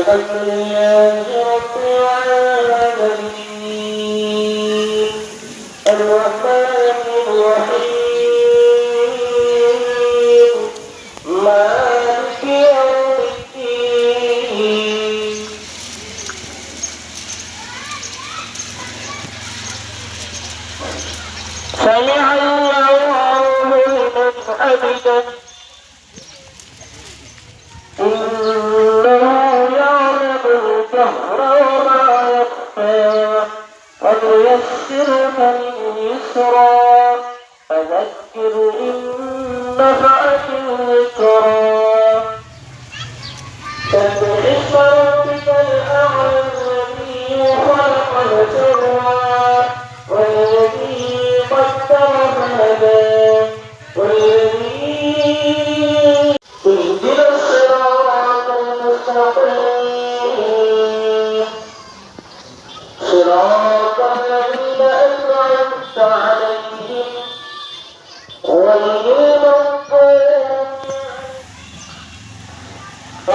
لله رب العالمين الرحمن الرحيم مالك يوم الدين سمع الله لمن حمده إنه يعلم الجهر وما يخفى وليسرك لليسرى فذكر إن نفعت الذكرى سبح اسم ربك الأعلى الذي خلق فسوى والذي قدر فهدى والذي اهدنا الصراط المستقيم صراط الذين أنعمت عليهم غير المغضوب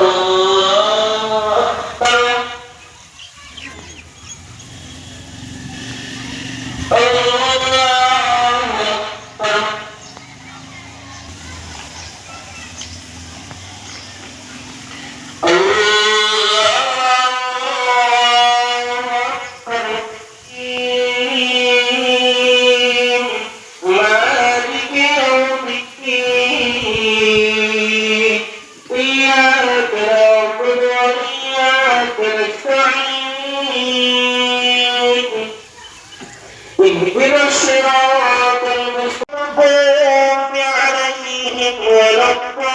الله أكبر اهدنا الصراط المستقيم عليهم ولا الضالين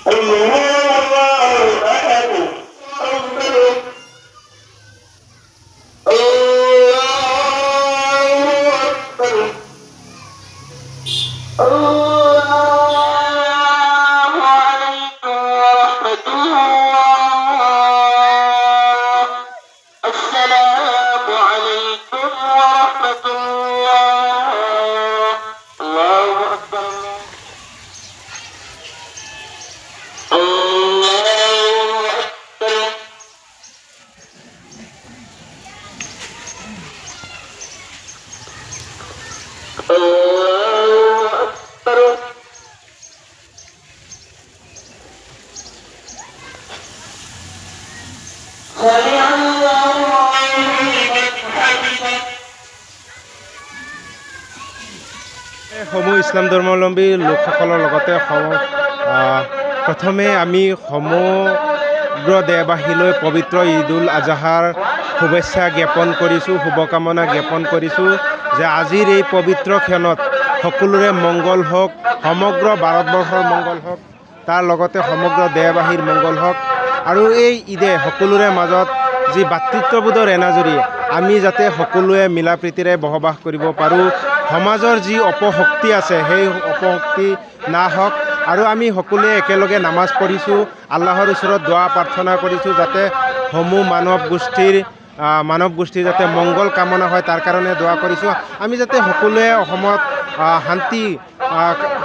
الله أحد الله أكبر السلام عليكم ورحمة الله الله أكبر الله أكبر الله أكبر سمع الله لمن حمده সমূহ ইছলাম ধৰ্মাৱলম্বী লোকসকলৰ লগতে প্ৰথমে আমি সমগ্ৰ দেশবাসীলৈ পবিত্ৰ ঈদ উল আজহাৰ শুভেচ্ছা জ্ঞাপন কৰিছোঁ, শুভকামনা জ্ঞাপন কৰিছোঁ যে আজিৰ এই পবিত্ৰ ক্ষণত সকলোৰে মংগল হওক, সমগ্ৰ ভাৰতবৰ্ষৰ মংগল হওক, তাৰ লগতে সমগ্ৰ দেশবাসীৰ মংগল হওক আৰু এই ঈদে সকলোৰে মাজত যি ভাতৃত্ববোধৰ এনাজৰী আমি যাতে সকলোৱে মিলা প্ৰীতিৰে বসবাস কৰিব পাৰোঁ, সমাজৰ যি অপশক্তি আছে সেই অপশক্তি নাহক আৰু আমি সকলোৱে একেলগে নামাজ পঢ়িছোঁ, আল্লাহৰ ওচৰত দোৱা প্ৰাৰ্থনা কৰিছোঁ যাতে সমূহ মানৱ গোষ্ঠীৰ যাতে মংগল কামনা হয় তাৰ কাৰণে দোৱা কৰিছোঁ। আমি যাতে সকলোৱে অসমত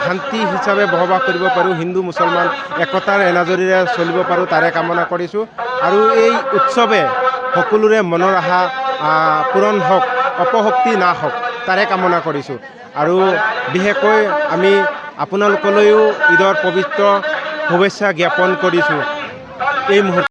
শান্তি হিচাপে বসবাস কৰিব পাৰোঁ, হিন্দু মুছলমান একতাৰ এনাজৰীৰে চলিব পাৰোঁ তাৰে কামনা কৰিছোঁ আৰু এই উৎসৱে সকলোৰে মনৰ আশা পূৰণ হওক, অপশক্তি নাহওক তাৰে কামনা কৰিছোঁ আৰু বিশেষকৈ আমি আপোনালোকলৈও ঈদৰ পবিত্ৰ শুভেচ্ছা জ্ঞাপন কৰিছোঁ এই মুহূৰ্তত।